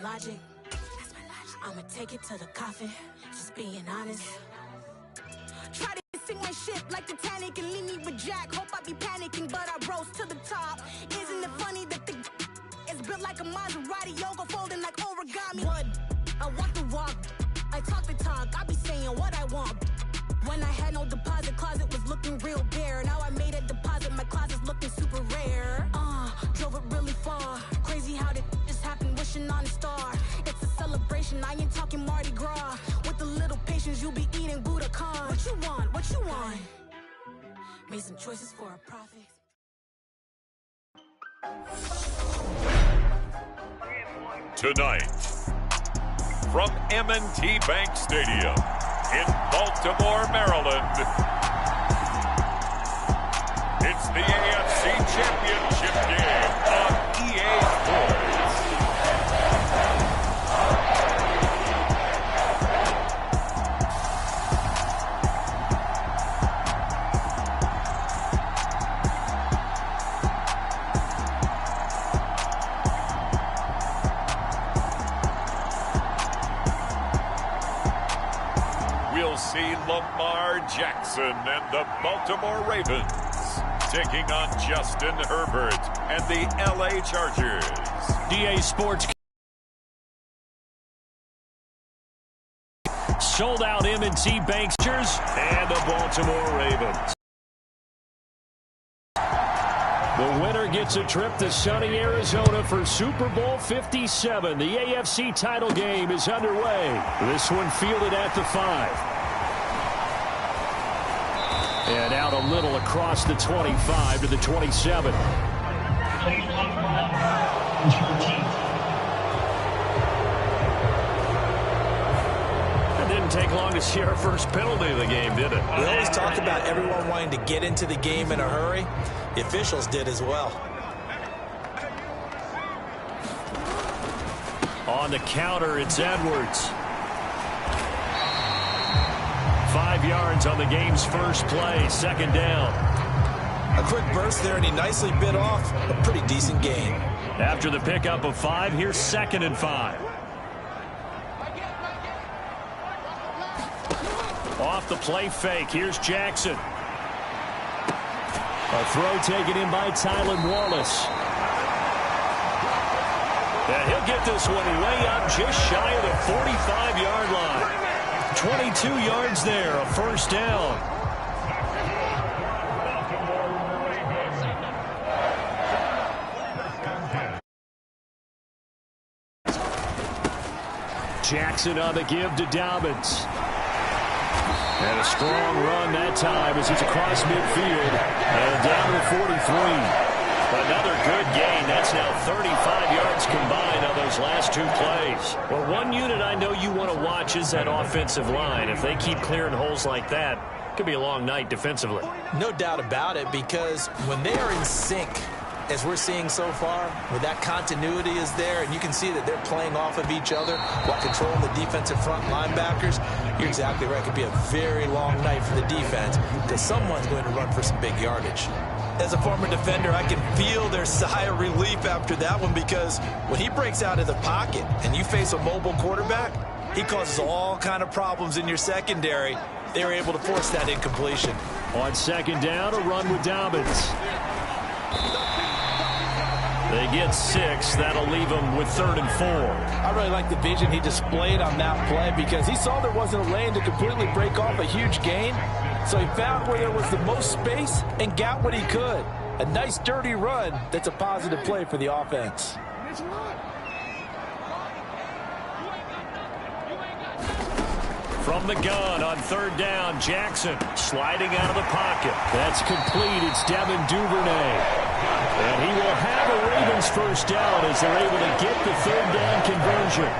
logic. I'ma take it to the coffin, just being honest. Try to sing my shit like Titanic and leave me with Jack. Hope I be panicking, but I rose to the top. Isn't it funny that the is built like a Maserati, yoga folding like origami? What? I walk the walk, I talk the talk, I be saying what I want. When I had no deposit, closet was looking real bare. Now I made a deposit, my closet's looking super rare. Drove it really far. Crazy how that just happened, wishing on a star. It's a celebration, I ain't talking Mardi Gras. With a little patience, you'll be eating Budokan. What you want? What you want? Made some choices for a profit. Tonight, from M&T Bank Stadium in Baltimore, Maryland, it's the AFC Championship game on EA Sports. We'll see Lamar Jackson and the Baltimore Ravens taking on Justin Herbert and the LA Chargers. EA Sports sold out M&T Bank and the Baltimore Ravens. The winner gets a trip to sunny Arizona for Super Bowl 57. The AFC title game is underway. This one fielded at the 5. And out a little across the 25 to the 27. It didn't take long to see our first penalty of the game, did it? We always talk about everyone wanting to get into the game in a hurry. The officials did as well. On the counter, it's Edwards. 5 yards on the game's first play, second down. A quick burst there, and he nicely bit off a pretty decent gain. After the pickup of 5, here's 2nd and 5. Off the play fake, here's Jackson. A throw taken in by Tylan Wallace. And he'll get this one way up just shy of the 45-yard line. 22 yards there, a first down. Jackson on the give to Dobbins. And a strong run that time as he's across midfield and down to the 43. Another good gain. That's now 35 yards combined on those last 2 plays. Well, one unit I know you want to watch is that offensive line. If they keep clearing holes like that, it could be a long night defensively. No doubt about it, because when they are in sync, as we're seeing so far, where that continuity is there, and you can see that they're playing off of each other while controlling the defensive front linebackers, you're exactly right. It could be a very long night for the defense because someone's going to run for some big yardage. As a former defender, I can feel their sigh of relief after that one, because when he breaks out of the pocket and you face a mobile quarterback, he causes all kind of problems in your secondary. They were able to force that incompletion. On second down, a run with Dobbins. They get 6. That'll leave them with 3rd and 4. I really like the vision he displayed on that play, because he saw there wasn't a lane to completely break off a huge gain. So he found where there was the most space and got what he could. A nice dirty run that's a positive play for the offense. From the gun on 3rd down, Jackson sliding out of the pocket. That's complete. It's Devin Duvernay. And he will have a Ravens first down as they're able to get the 3rd down conversion.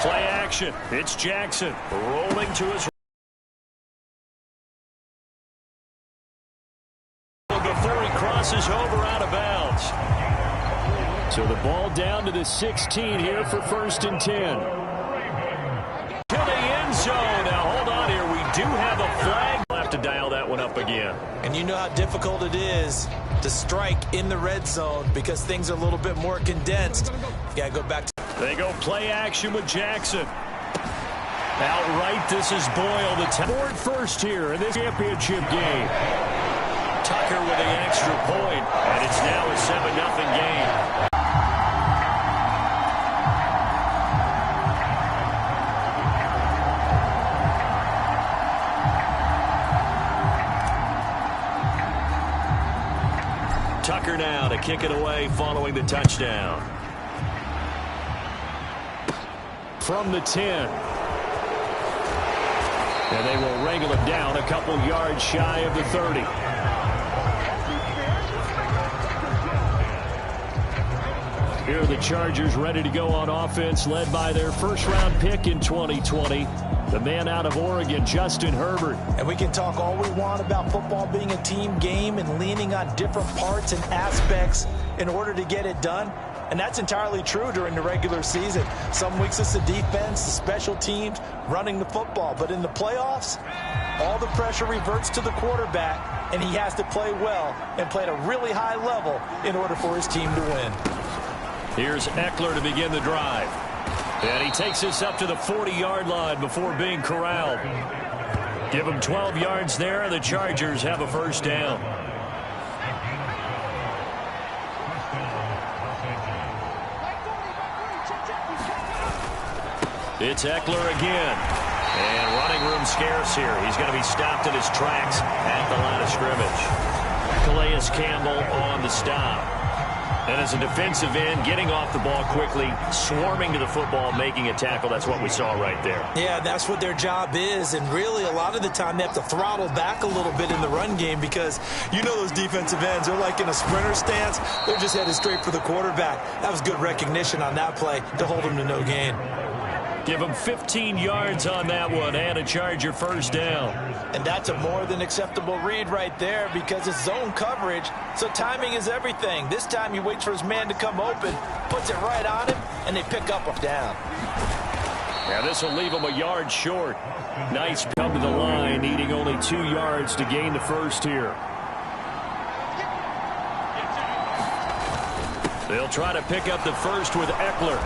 Play action. It's Jackson rolling to his before he crosses over out of bounds. So the ball down to the 16 here for 1st and 10. To the end zone. Now hold on here. We do have a flag. We'll have to dial that one up again. again. And you know how difficult it is to strike in the red zone because things are a little bit more condensed. You got to go back to... They go play action with Jackson. Outright, this is Boyle. The board first here in this championship game. Tucker with the extra point, and it's now a 7-0 game. Tucker now to kick it away following the touchdown. From the 10. And they will wrangle him down a couple yards shy of the 30. Here are the Chargers ready to go on offense, led by their first-round pick in 2020, the man out of Oregon, Justin Herbert. And we can talk all we want about football being a team game and leaning on different parts and aspects in order to get it done. And that's entirely true during the regular season. Some weeks it's the defense, the special teams, running the football. But in the playoffs, all the pressure reverts to the quarterback, and he has to play well and play at a really high level in order for his team to win. Here's Eckler to begin the drive. And he takes this up to the 40-yard line before being corralled. Give him 12 yards there, and the Chargers have a first down. It's Eckler again. And running room scarce here. He's going to be stopped in his tracks at the line of scrimmage. Calais Campbell on the stop. And as a defensive end, getting off the ball quickly, swarming to the football, making a tackle. That's what we saw right there. Yeah, that's what their job is. And really, a lot of the time, they have to throttle back a little bit in the run game because you know those defensive ends, they're like in a sprinter stance. They're just headed straight for the quarterback. That was good recognition on that play to hold him to no gain. Give him 15 yards on that one and a Charger first down. And that's a more than acceptable read right there because it's zone coverage, so timing is everything. This time he waits for his man to come open, puts it right on him, and they pick up a down. Yeah, this will leave him a yard short. Nice come to the line, needing only 2 yards to gain the first here. They'll try to pick up the first with Eckler.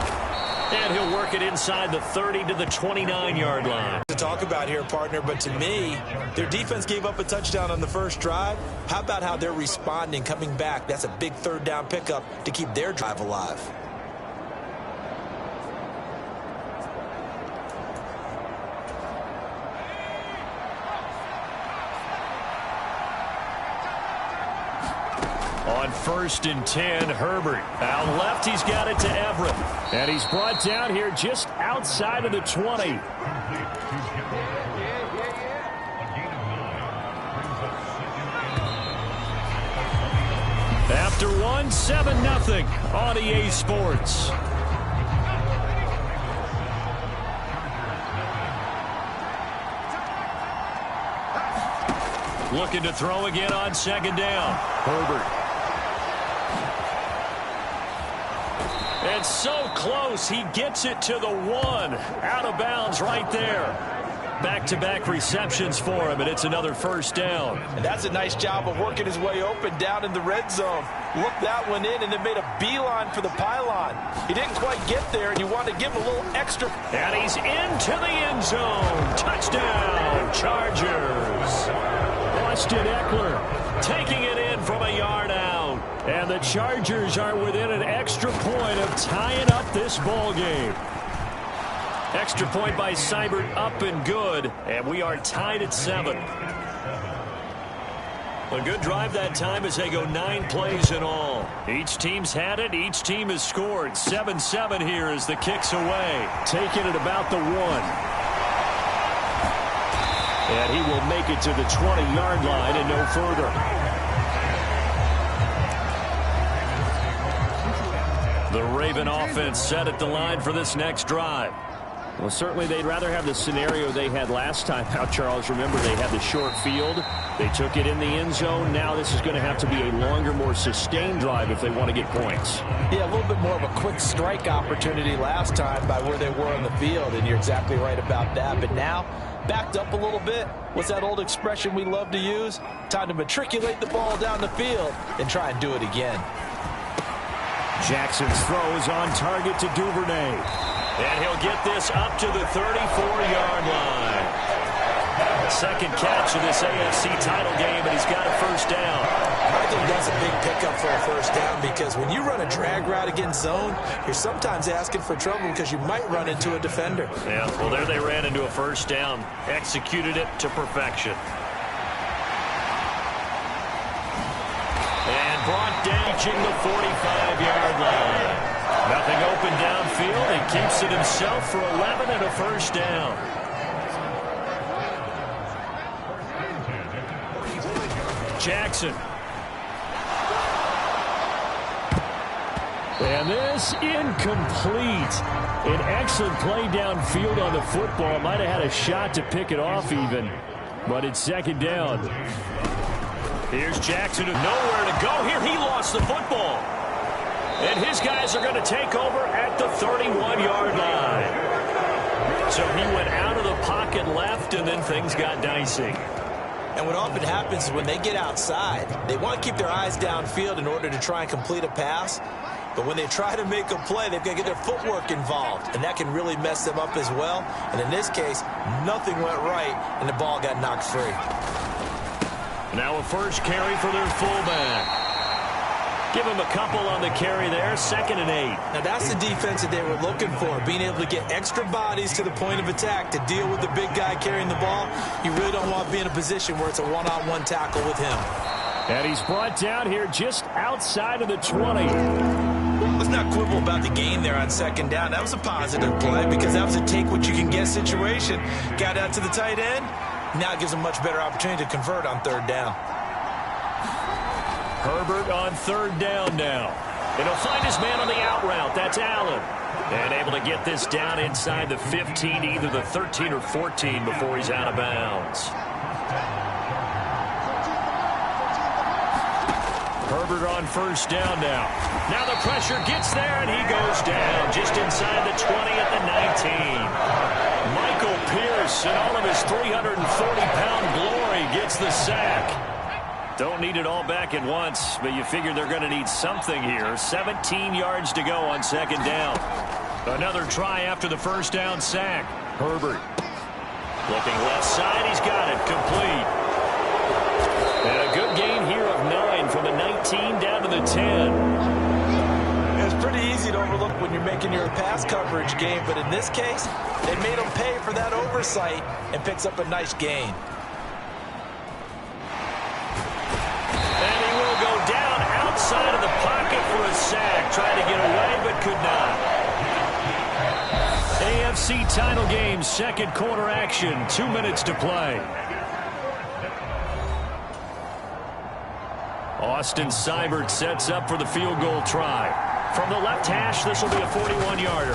And he'll work it inside the 30 to the 29-yard line. To talk about here, partner, but to me, their defense gave up a touchdown on the first drive. How about how they're responding, coming back? That's a big third down pickup to keep their drive alive. On 1st and 10, Herbert. Out left, he's got it to Everett. And he's brought down here just outside of the 20. After one, 7-0 on EA Sports. Looking to throw again on second down. Herbert. And so close, he gets it to the 1. Out of bounds right there. Back-to-back receptions for him, and it's another first down. And that's a nice job of working his way open down in the red zone. Looked that one in and then made a beeline for the pylon. He didn't quite get there, and you want to give him a little extra. And he's into the end zone. Touchdown, Chargers. Austin Eckler taking it in from a yard out. And the Chargers are within an extra point of tying up this ball game. Extra point by Seibert up and good. And we are tied at 7. A good drive that time as they go 9 plays in all. Each team's had it. Each team has scored. 7-7 here as the kick's away. Taking it about the 1. And he will make it to the 20-yard line and no further. The Raven offense set at the line for this next drive. Well, certainly they'd rather have the scenario they had last time out, Charles. Remember, they had the short field. They took it in the end zone. Now this is going to have to be a longer, more sustained drive if they want to get points. Yeah, a little bit more of a quick strike opportunity last time by where they were on the field, and you're exactly right about that. But now backed up a little bit. What's that old expression we love to use? Time to matriculate the ball down the field and try and do it again. Jackson's throw is on target to Duvernay. And he'll get this up to the 34-yard line. Second catch of this AFC title game, and he's got a first down. I think that's a big pickup for a first down because when you run a drag route against zone, you're sometimes asking for trouble because you might run into a defender. Yeah, well, there they ran into a first down. Executed it to perfection. And brought down reaching the 45-yard line. Nothing open downfield. He keeps it himself for 11 and a first down. Jackson. And this incomplete. An excellent play downfield on the football. Might have had a shot to pick it off even. But it's second down. Here's Jackson with nowhere to go. Here he lost the football. And his guys are going to take over at the 31-yard line. So he went out of the pocket left, and then things got dicey. And what often happens is when they get outside, they want to keep their eyes downfield in order to try and complete a pass. But when they try to make a play, they've got to get their footwork involved, and that can really mess them up as well. And in this case, nothing went right, and the ball got knocked free. Now a first carry for their fullback. Give him a couple on the carry there, 2nd and 8. Now that's the defense that they were looking for, being able to get extra bodies to the point of attack to deal with the big guy carrying the ball. You really don't want to be in a position where it's a one-on-one tackle with him. And he's brought down here just outside of the 20. Let's not quibble about the gain there on 2nd down. That was a positive play because that was a take-what-you-can-get situation. Got out to the tight end. Now it gives him a much better opportunity to convert on 3rd down. Herbert on 3rd down now. And he'll find his man on the out route. That's Allen. And able to get this down inside the 15, either the 13 or 14 before he's out of bounds. Herbert on 1st down now. Now the pressure gets there, and he goes down just inside the 20 at the 19. Michael Pierce, in all of his 340-pound glory, gets the sack. Don't need it all back at once, but you figure they're going to need something here. 17 yards to go on 2nd down. Another try after the 1st down sack. Herbert looking left side. He's got it complete. And a good gain here of 9 from the 19 down to the 10. It's pretty easy to overlook when you're making your pass coverage game, but in this case, they made him pay for that oversight and picks up a nice gain. Outside of the pocket for a sack. Tried to get away, but could not. AFC title game, 2nd quarter action. 2 minutes to play. Austin Seibert sets up for the field goal try. From the left hash, this will be a 41-yarder.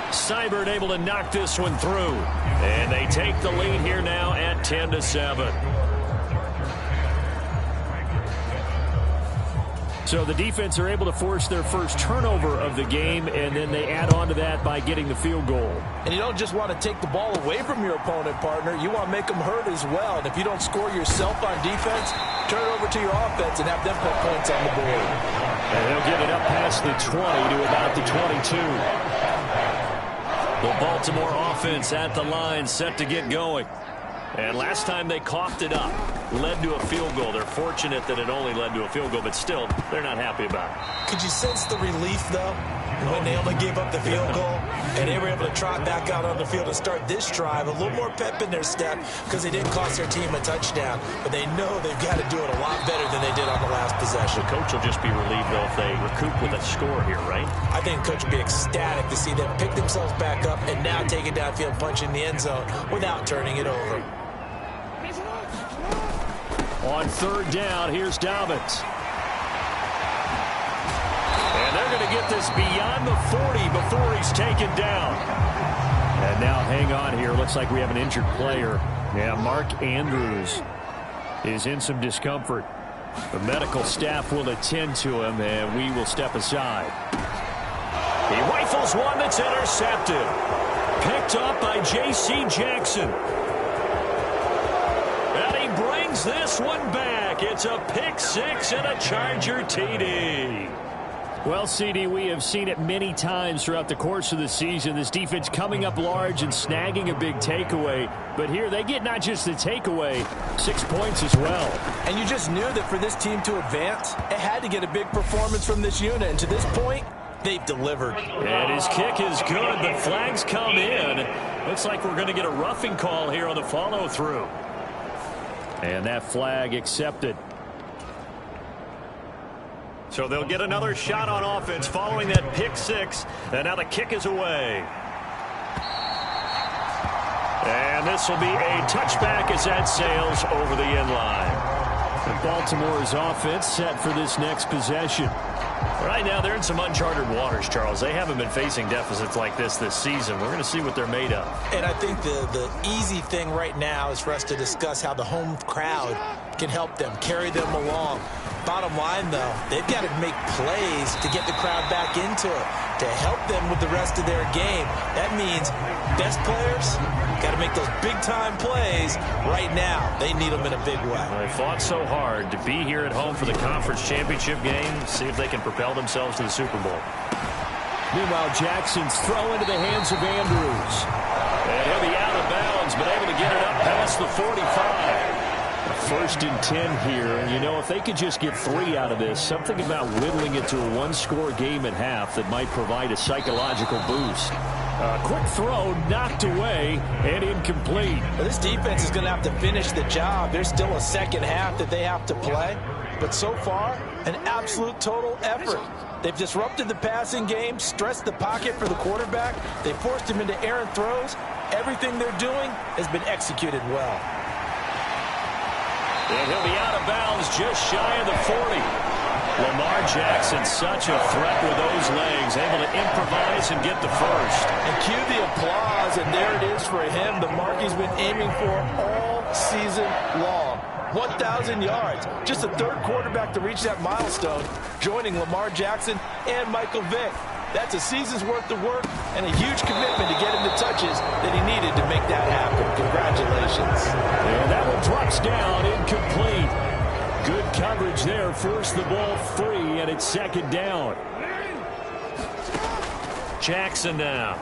Seibert able to knock this one through. And they take the lead here now at 10-7. So the defense are able to force their first turnover of the game, and then they add on to that by getting the field goal. And you don't just want to take the ball away from your opponent, partner. You want to make them hurt as well. And if you don't score yourself on defense, turn it over to your offense and have them put points on the board. And they'll get it up past the 20 to about the 22. The Baltimore offense at the line, set to get going. And last time they coughed it up, led to a field goal. They're fortunate that it only led to a field goal, but still, they're not happy about it. Could you sense the relief, though, when they only gave up the field goal and they were able to trot back out on the field and start this drive? A little more pep in their step because they didn't cost their team a touchdown, but they know they've got to do it a lot better than they did on the last possession. The coach will just be relieved, though, if they recoup with a score here, right? I think the coach will be ecstatic to see them pick themselves back up and now take it downfield, punch in the end zone without turning it over. On 3rd down, here's Dobbins. And they're going to get this beyond the 40 before he's taken down. And now hang on here. Looks like we have an injured player. Yeah, Mark Andrews is in some discomfort. The medical staff will attend to him, and we will step aside. He rifles one that's intercepted. Picked up by J.C. Jackson. And he brings this one back. It's a pick six and a Charger TD. Well, CD, we have seen it many times throughout the course of the season. This defense coming up large and snagging a big takeaway. But here they get not just the takeaway, 6 points as well. And you just knew that for this team to advance, it had to get a big performance from this unit. And to this point, they've delivered. And his kick is good, but flags come in. Looks like we're going to get a roughing call here on the follow-through. And that flag accepted. So they'll get another shot on offense following that pick six. And now the kick is away. And this will be a touchback as that sails over the end line. And Baltimore's offense set for this next possession. Right now they're in some uncharted waters, Charles. They haven't been facing deficits like this season. We're going to see what they're made of. And I think the easy thing right now is for us to discuss how the home crowd can help them, carry them along. Bottom line, though, they've got to make plays to get the crowd back into it, to help them with the rest of their game. That means best players got to make those big-time plays right now. They need them in a big way. They fought so hard to be here at home for the conference championship game. See if they can propel themselves to the Super Bowl. Meanwhile, Jackson's throw into the hands of Andrews. And he'll be out of bounds, but able to get it up past the 45. First and 10 here, and you know, if they could just get 3 out of this, something about whittling it to a one-score game at half that might provide a psychological boost. Quick throw, knocked away, and incomplete. Well, this defense is going to have to finish the job. There's still a second half that they have to play, but so far, an absolute total effort. They've disrupted the passing game, stressed the pocket for the quarterback. They forced him into errant throws. Everything they're doing has been executed well. And he'll be out of bounds just shy of the 40. Lamar Jackson, such a threat with those legs, able to improvise and get the first. And cue the applause, and there it is for him, the mark he's been aiming for all season long. 1,000 yards. Just the third quarterback to reach that milestone, joining Lamar Jackson and Michael Vick. That's a season's worth of work and a huge commitment to get him the touches that he needed to make that happen. Congratulations. And that one drops down, incomplete. Good coverage there, forced the ball free, and it's second down. Jackson now.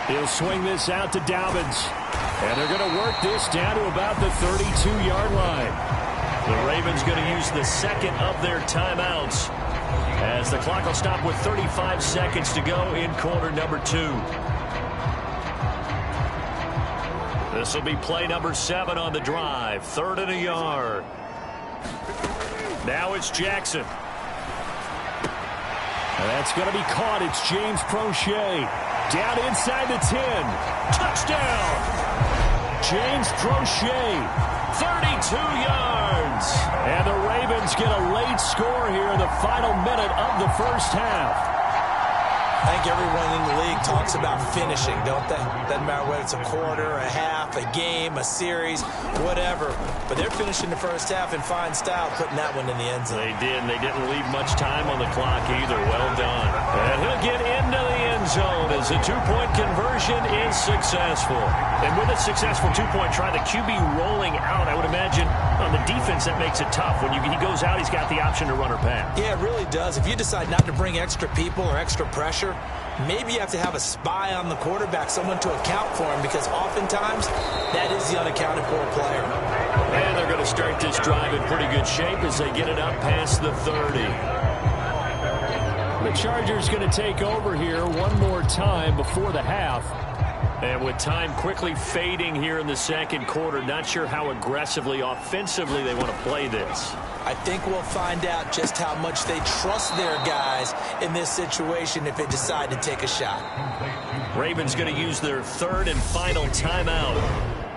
He'll swing this out to Dobbins. And they're going to work this down to about the 32-yard line. The Ravens going to use the second of their timeouts, as the clock will stop with 35 seconds to go in quarter number 2. This will be play number 7 on the drive. 3rd and a yard. Now it's Jackson. That's going to be caught. It's James Prochet. Down inside the 10. Touchdown. James Prochet. 32 yards. And the Ravens get a late score here in the final minute of the first half. I think everyone in the league talks about finishing, don't they? Doesn't matter whether it's a quarter, a half, a game, a series, whatever. But they're finishing the first half in fine style, putting that one in the end zone. They did, and they didn't leave much time on the clock either. Well done. And he'll get into the end zone as the two-point conversion is successful. And with a successful two-point try, the QB rolling out, I would imagine on the defense that makes it tough. When he goes out, he's got the option to run or pass. Yeah, it really does. If you decide not to bring extra people or extra pressure, maybe you have to have a spy on the quarterback, someone to account for him, because oftentimes that is the unaccounted for player. And they're going to start this drive in pretty good shape as they get it up past the 30. The Chargers going to take over here one more time before the half. And with time quickly fading here in the second quarter, not sure how aggressively, offensively they want to play this. I think we'll find out just how much they trust their guys in this situation if they decide to take a shot. Ravens going to use their third and final timeout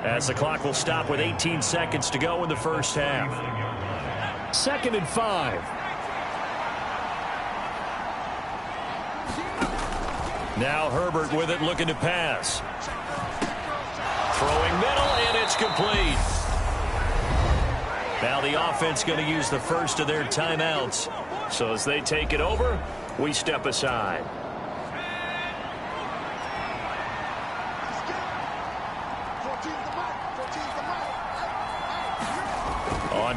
as the clock will stop with 18 seconds to go in the first half. 2nd and 5. Now Herbert with it, looking to pass. Throwing middle, and it's complete. Now the offense going to use the first of their timeouts. So as they take it over, we step aside.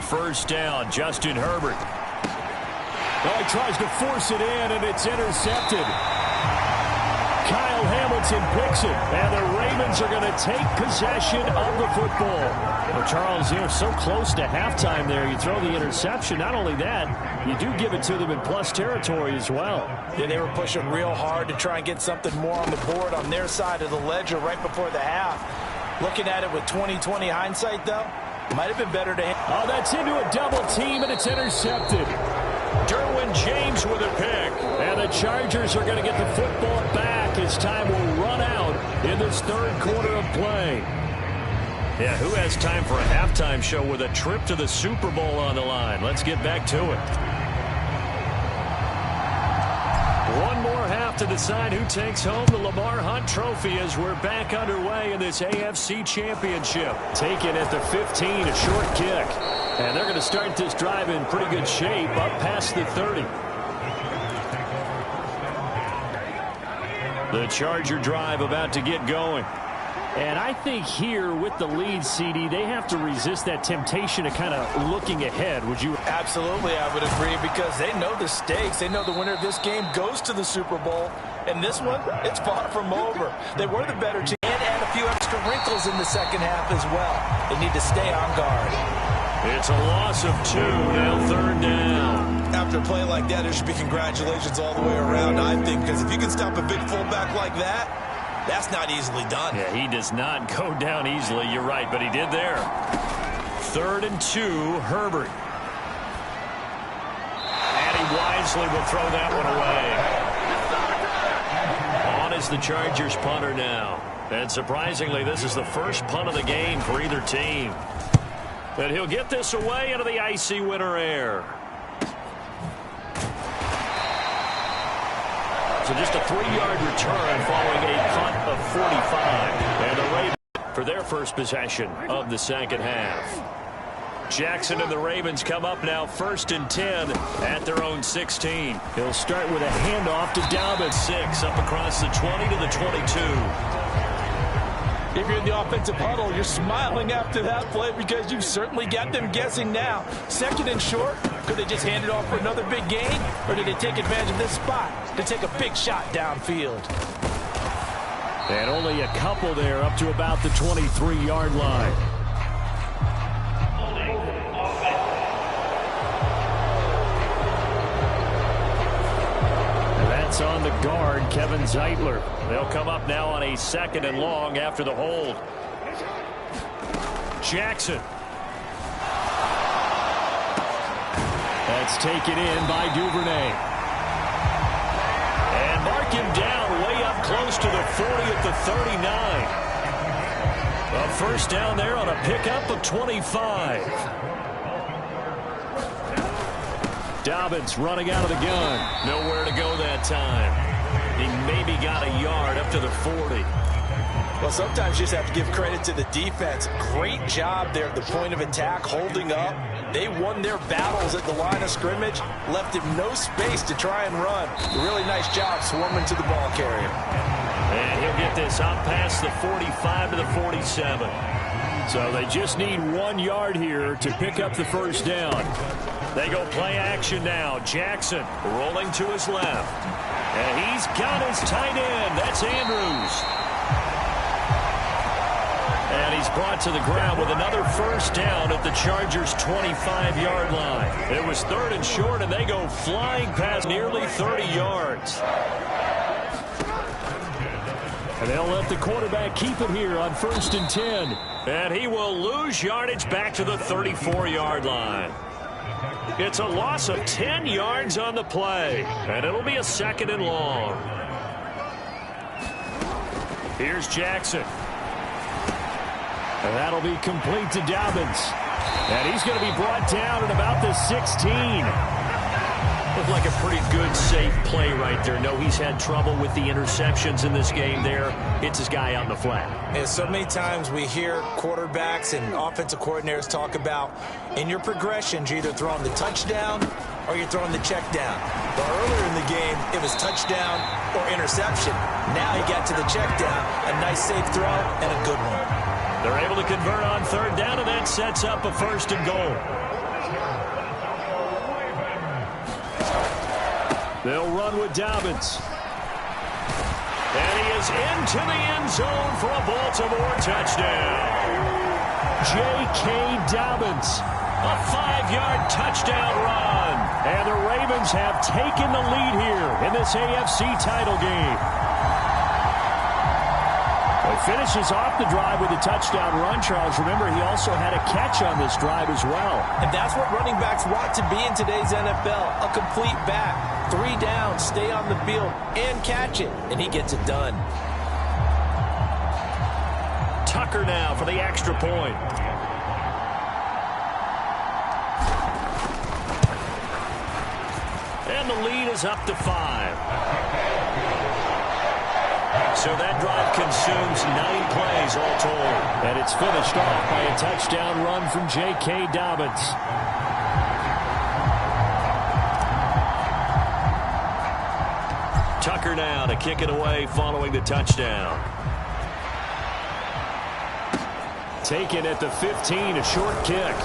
first down. Justin Herbert. Well, he tries to force it in, and it's intercepted. Kyle Hamilton picks it, and the Ravens are going to take possession of the football. Well, Charles, they're so close to halftime there. You throw the interception. Not only that, you do give it to them in plus territory as well. Yeah, they were pushing real hard to try and get something more on the board on their side of the ledger right before the half. Looking at it with 20/20 hindsight, though, might have been better to... Oh, that's into a double team, and it's intercepted. Derwin James with a pick. And the Chargers are going to get the football back as time will run out in this third quarter of play. Yeah, who has time for a halftime show with a trip to the Super Bowl on the line? Let's get back to it. One more half to decide who takes home the Lamar Hunt Trophy as we're back underway in this AFC Championship. Taken at the 15, a short kick. And they're going to start this drive in pretty good shape up past the 30. The Charger drive about to get going. And I think here with the lead, CD, they have to resist that temptation of kind of looking ahead. Would you? Absolutely, I would agree, because they know the stakes. They know the winner of this game goes to the Super Bowl. And this one, it's far from over. They were the better team and add a few extra wrinkles in the second half as well. They need to stay on guard. It's a loss of 2, now third down. After a play like that, there should be congratulations all the way around, I think, because if you can stop a big fullback like that, that's not easily done. Yeah, he does not go down easily. You're right, but he did there. 3rd and 2, Herbert. And he wisely will throw that one away. On is the Chargers punter now. And surprisingly, this is the first punt of the game for either team. And he'll get this away into the icy winter air. So just a 3-yard return following a punt of 45. And the Ravens for their first possession of the second half. Jackson and the Ravens come up now 1st and 10 at their own 16. He'll start with a handoff to Dobbins. 6 up across the 20 to the 22. If you're in the offensive huddle, you're smiling after that play because you certainly got them guessing now. 2nd and short, could they just hand it off for another big gain? Or did they take advantage of this spot to take a big shot downfield? And only a couple there up to about the 23-yard line. That's on the guard, Kevin Zeitler. They'll come up now on a 2nd and long after the hold. Jackson. That's taken in by Duvernay. And mark him down way up close to the 40 at the 39. A first down there on a pickup of 25. Dobbins running out of the gun. Nowhere to go that time. He maybe got a yard up to the 40. Well, sometimes you just have to give credit to the defense. Great job there at the point of attack, holding up. They won their battles at the line of scrimmage, left him no space to try and run. Really nice job swarming to the ball carrier. And he'll get this up past the 45 to the 47. So they just need 1 yard here to pick up the first down. They go play action now. Jackson rolling to his left. And he's got his tight end. That's Andrews. And he's brought to the ground with another first down at the Chargers' 25-yard line. It was 3rd and short, and they go flying past nearly 30 yards. And they'll let the quarterback keep it here on 1st and 10. And he will lose yardage back to the 34-yard line. It's a loss of 10 yards on the play, and it'll be a 2nd and long. Here's Jackson. And that'll be complete to Dobbins. And he's going to be brought down at about the 16. Looked like a pretty good, safe play right there. No, he's had trouble with the interceptions in this game there. Hits his guy out in the flat. And so many times we hear quarterbacks and offensive coordinators talk about in your progressions, you're either throwing the touchdown or you're throwing the check down. But earlier in the game, it was touchdown or interception. Now he got to the check down. A nice, safe throw and a good one. They're able to convert on 3rd down, and that sets up a 1st and goal. They'll run with Dobbins. And he is into the end zone for a Baltimore touchdown. J.K. Dobbins, a 5-yard touchdown run. And the Ravens have taken the lead here in this AFC title game. He finishes off the drive with a touchdown run, Charles. Remember, he also had a catch on this drive as well. And that's what running backs want to be in today's NFL, a complete back. 3 downs, stay on the field, and catch it. And he gets it done. Tucker now for the extra point. And the lead is up to 5. So that drive consumes 9 plays all told. And it's finished off by a touchdown run from J.K. Dobbins. Tucker now to kick it away following the touchdown. Taken at the 15, a short kick.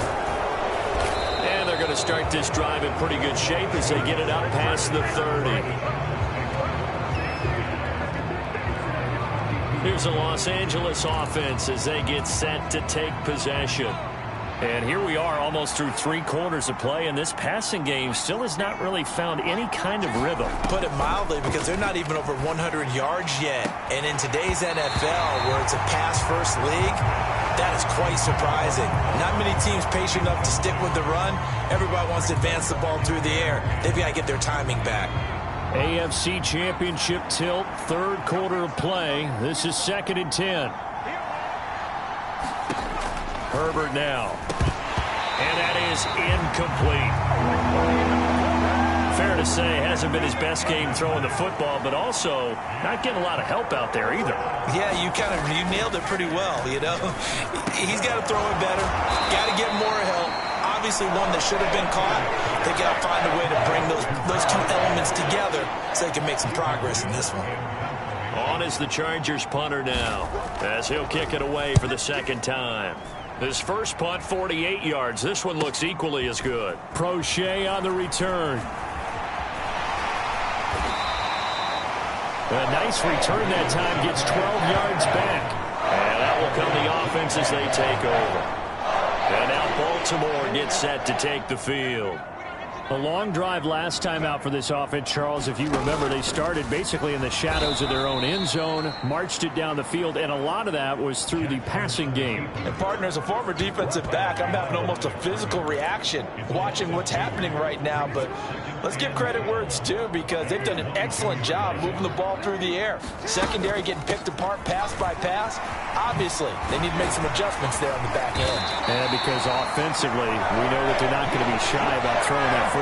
And they're going to start this drive in pretty good shape as they get it up past the 30. Here's the Los Angeles offense as they get set to take possession. And here we are almost through 3 quarters of play, and this passing game still has not really found any kind of rhythm. Put it mildly, because they're not even over 100 yards yet. And in today's NFL, where it's a pass-first league, that is quite surprising. Not many teams patient enough to stick with the run. Everybody wants to advance the ball through the air. They've got to get their timing back. AFC Championship tilt, 3rd quarter of play. This is 2nd and 10. Herbert now. And that is incomplete. Fair to say, hasn't been his best game throwing the football, but also not getting a lot of help out there either. Yeah, you nailed it pretty well, you know. He's got to throw it better. Got to get more help. Obviously one that should have been caught. They got to find a way to bring those 2 elements together so they can make some progress in this one. On is the Chargers punter now, as he'll kick it away for the 2nd time. His first punt, 48 yards. This one looks equally as good. Prochet on the return. A nice return that time, gets 12 yards back. And that will come the offense as they take over. And now Baltimore gets set to take the field. A long drive last time out for this offense, Charles. If you remember, they started basically in the shadows of their own end zone, marched it down the field, and a lot of that was through the passing game. And, partner, as a former defensive back, I'm having almost a physical reaction watching what's happening right now. But let's give credit where it's due, because they've done an excellent job moving the ball through the air. Secondary getting picked apart pass by pass. Obviously, they need to make some adjustments there on the back end. And because offensively, we know that they're not going to be shy about throwing that football.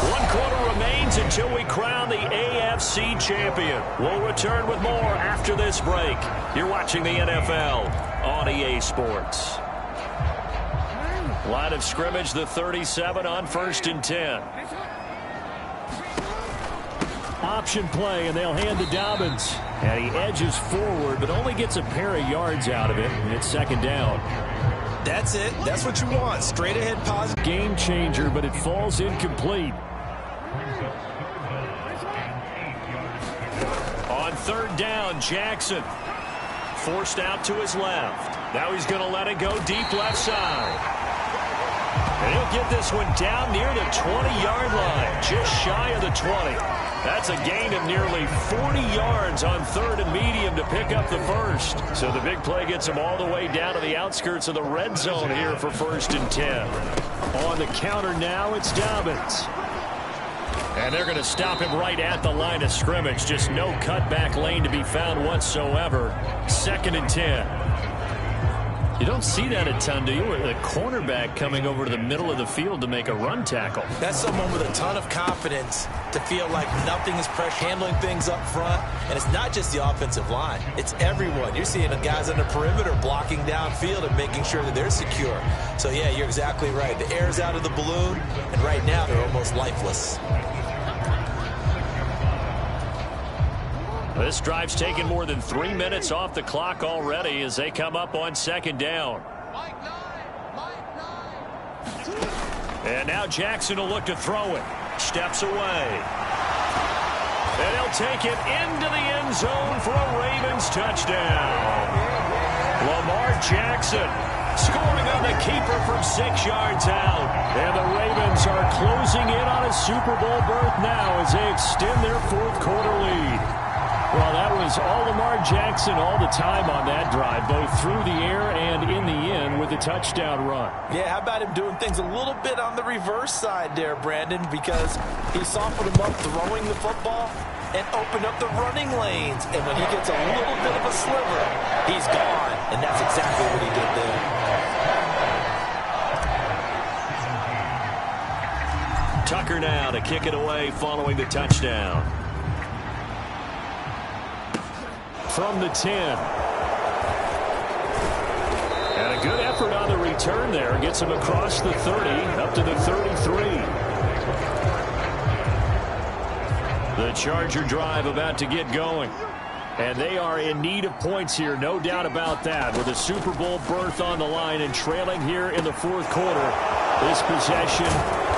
1 quarter remains until we crown the AFC champion. We'll return with more after this break. You're watching the NFL on EA Sports. Line of scrimmage, the 37 on 1st and 10. Option play, and they'll hand to Dobbins. And he edges forward, but only gets a pair of yards out of it, and it's 2nd down. That's it. That's what you want. Straight ahead positive. Game changer, but it falls incomplete. On 3rd down, Jackson forced out to his left. Now he's going to let it go deep left side. And he'll get this one down near the 20-yard line, just shy of the 20. That's a gain of nearly 40 yards on 3rd and medium to pick up the first. So the big play gets him all the way down to the outskirts of the red zone here for 1st and 10. On the counter now, it's Dobbins. And they're going to stop him right at the line of scrimmage. Just no cutback lane to be found whatsoever. 2nd and 10. You don't see that a ton, do you? The cornerback coming over to the middle of the field to make a run tackle. That's someone with a ton of confidence to feel like nothing is pressure, handling things up front. And it's not just the offensive line. It's everyone. You're seeing the guys on the perimeter blocking downfield and making sure that they're secure. So, yeah, you're exactly right. The air's out of the balloon, and right now they're almost lifeless. This drive's taken more than 3 minutes off the clock already as they come up on 2nd down. And now Jackson will look to throw it. Steps away. And he'll take it into the end zone for a Ravens touchdown. Lamar Jackson scoring on the keeper from 6 yards out. And the Ravens are closing in on a Super Bowl berth now as they extend their fourth quarter lead. Well, that was all Lamar Jackson all the time on that drive, both through the air and in the end with a touchdown run. Yeah, how about him doing things a little bit on the reverse side there, Brandon, because he softened him up throwing the football and opened up the running lanes. And when he gets a little bit of a sliver, he's gone. And that's exactly what he did there. Tucker now to kick it away following the touchdown. From the 10. And a good effort on the return there. Gets him across the 30, up to the 33. The Charger drive about to get going. And they are in need of points here, no doubt about that. With a Super Bowl berth on the line and trailing here in the fourth quarter. This possession,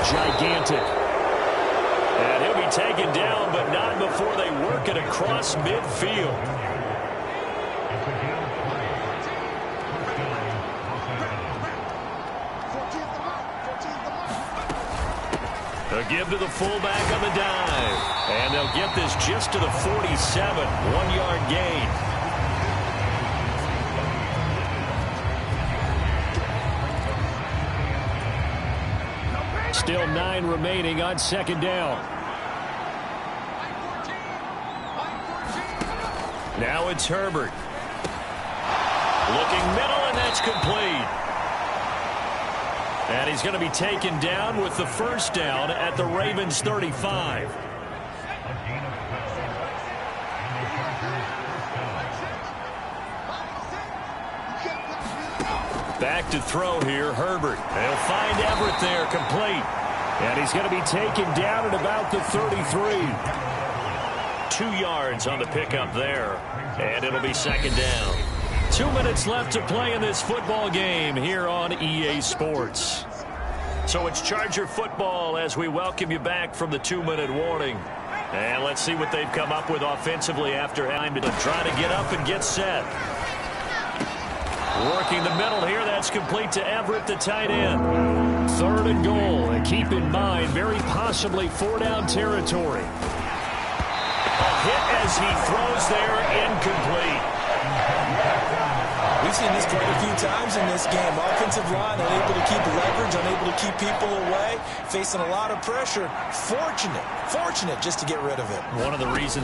gigantic. And he'll be taken down, but not before they work it across midfield. A give to the fullback on the dive. And they'll get this just to the 47. 1-yard gain. Still 9 remaining on second down. Now it's Herbert. Looking middle, and that's complete. And he's going to be taken down with the first down at the Ravens 35. Back to throw here, Herbert. They'll find Everett there, complete. And he's going to be taken down at about the 33. 2 yards on the pickup there. And it'll be second down. 2 minutes left to play in this football game here on EA Sports. So it's Charger football as we welcome you back from the 2-minute warning. And let's see what they've come up with offensively after time to try to get up and get set. Working the middle here, that's complete to Everett, the tight end. 3rd and goal, and keep in mind, very possibly 4-down territory. A hit as he throws there, incomplete. We've seen this quite a few times in this game. Offensive line unable to keep leverage, unable to keep people away, facing a lot of pressure. Fortunate just to get rid of it. One of the reasons